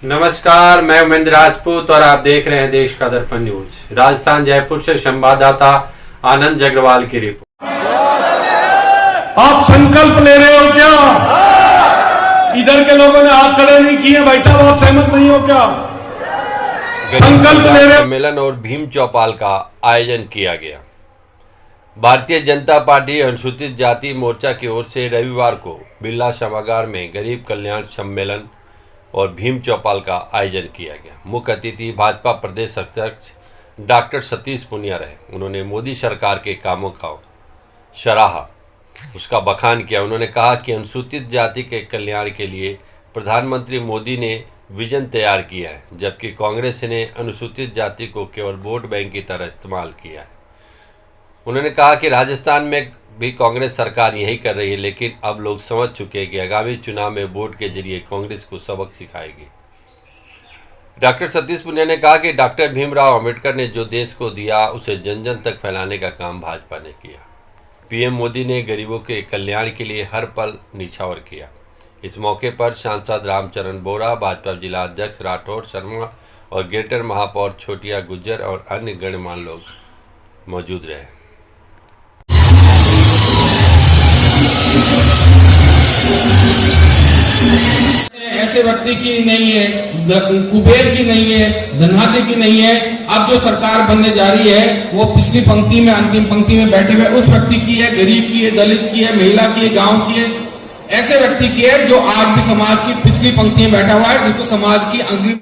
नमस्कार, मैं उमेंद्र राजपूत और आप देख रहे हैं देश का दर्पण न्यूज। राजस्थान जयपुर से संवाददाता आनंद जगरवाल की रिपोर्ट। आप संकल्प ले रहे हो क्या? इधर के लोगों ने हाथ खड़े नहीं किए। भाई साहब, आप सहमत नहीं हो क्या? संकल्प ले रहे हो? सम्मेलन और भीम चौपाल का आयोजन किया गया। भारतीय जनता पार्टी अनुसूचित जाति मोर्चा की ओर से रविवार को बिरला सभागार में गरीब कल्याण सम्मेलन और भीम चौपाल का आयोजन किया गया। मुख्य अतिथि भाजपा प्रदेश अध्यक्ष डॉक्टर सतीश पुनिया रहे। उन्होंने मोदी सरकार के कामों का सराहा, उसका बखान किया। उन्होंने कहा कि अनुसूचित जाति के कल्याण के लिए प्रधानमंत्री मोदी ने विजन तैयार किया है, जबकि कांग्रेस ने अनुसूचित जाति को केवल वोट बैंक की तरह इस्तेमाल किया है। उन्होंने कहा कि राजस्थान में भी कांग्रेस सरकार यही कर रही है, लेकिन अब लोग समझ चुके हैं कि आगामी चुनाव में वोट के जरिए कांग्रेस को सबक सिखाएगी। डॉक्टर सतीश पुनिया ने कहा कि डॉक्टर भीमराव अंबेडकर ने जो देश को दिया उसे जन जन तक फैलाने का काम भाजपा ने किया। पीएम मोदी ने गरीबों के कल्याण के लिए हर पल निछावर किया। इस मौके पर सांसद रामचरण बोरा, भाजपा जिला अध्यक्ष राठौर शर्मा और ग्रेटर महापौर छोटिया गुज्जर और अन्य गणमान्य लोग मौजूद रहे। ऐसे व्यक्ति की नहीं है, कुबेर की नहीं है, धनवादी की नहीं है। अब जो सरकार बनने जा रही है वो पिछली पंक्ति में, अंतिम पंक्ति में बैठे हुए उस व्यक्ति की है, गरीब की है, दलित की है, महिला की है, गांव की है। ऐसे व्यक्ति की है जो आज भी समाज की पिछली पंक्ति में बैठा हुआ है, जिसको समाज की अग्रिम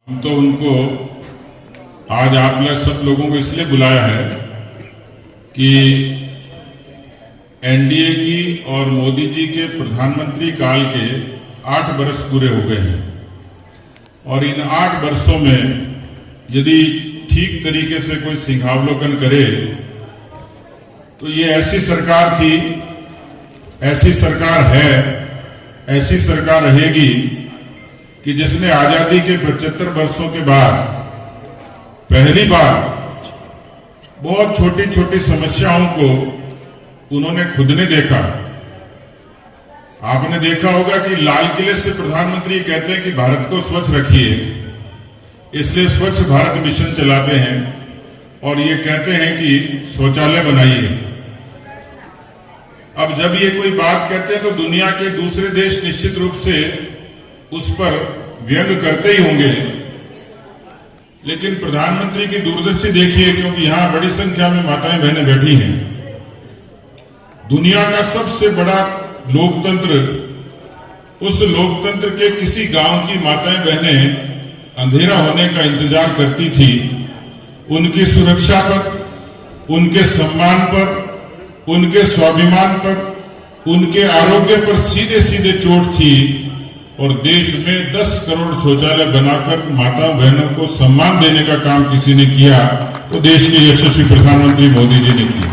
हम तो उनको आज आप सब लोगों को इसलिए बुलाया है कि एनडीए की और मोदी जी के प्रधानमंत्री काल के 8 वर्ष पूरे हो गए हैं और इन 8 वर्षों में यदि ठीक तरीके से कोई सिंहावलोकन करे तो ये ऐसी सरकार थी, ऐसी सरकार है, ऐसी सरकार रहेगी कि जिसने आजादी के 75 वर्षों के बाद पहली बार बहुत छोटी छोटी समस्याओं को उन्होंने खुद ने देखा। आपने देखा होगा कि लाल किले से प्रधानमंत्री कहते हैं कि भारत को स्वच्छ रखिए, इसलिए स्वच्छ भारत मिशन चलाते हैं और ये कहते हैं कि शौचालय बनाइए। अब जब ये कोई बात कहते हैं तो दुनिया के दूसरे देश निश्चित रूप से उस पर व्यंग करते ही होंगे, लेकिन प्रधानमंत्री की दूरदृष्टि देखिए, क्योंकि यहां बड़ी संख्या में माताएं बहनें बैठी हैं। दुनिया का सबसे बड़ा लोकतंत्र, उस लोकतंत्र के किसी गांव की माताएं बहनें अंधेरा होने का इंतजार करती थी। उनकी सुरक्षा पर, उनके सम्मान पर, उनके स्वाभिमान पर, उनके आरोग्य पर सीधे सीधे चोट थी और देश में 10 करोड़ शौचालय बनाकर माता बहनों को सम्मान देने का काम किसी ने किया तो देश के यशस्वी प्रधानमंत्री मोदी जी ने किया।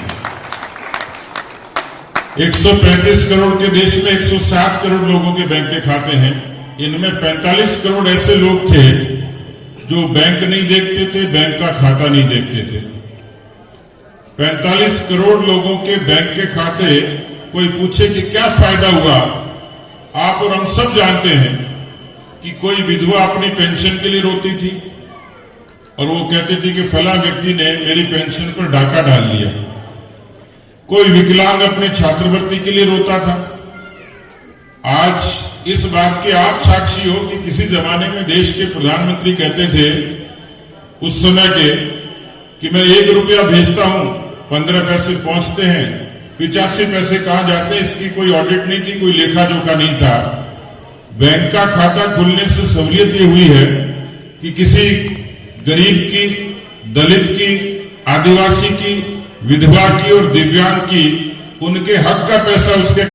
135 करोड़ के देश में 107 करोड़ लोगों के बैंक के खाते हैं। इनमें 45 करोड़ ऐसे लोग थे जो बैंक नहीं देखते थे, बैंक का खाता नहीं देखते थे। 45 करोड़ लोगों के बैंक के खाते, कोई पूछे कि क्या फायदा हुआ, आप और हम सब जानते हैं कि कोई विधवा अपनी पेंशन के लिए रोती थी और वो कहती थी कि फला व्यक्ति ने मेरी पेंशन पर डाका डाल लिया। कोई विकलांग अपने छात्रवृत्ति के लिए रोता था। आज इस बात के आप साक्षी हो कि किसी जमाने में देश के प्रधानमंत्री कहते थे उस समय के कि मैं 1 रुपया भेजता हूं, 15 पैसे पहुंचते हैं, 85 पैसे कहां जाते हैं, इसकी कोई ऑडिट नहीं थी, कोई लेखा जोखा नहीं था। बैंक का खाता खुलने से सहूलियत ये हुई है कि किसी गरीब की, दलित की, आदिवासी की, विधवा की और दिव्यांग की उनके हक का पैसा उसके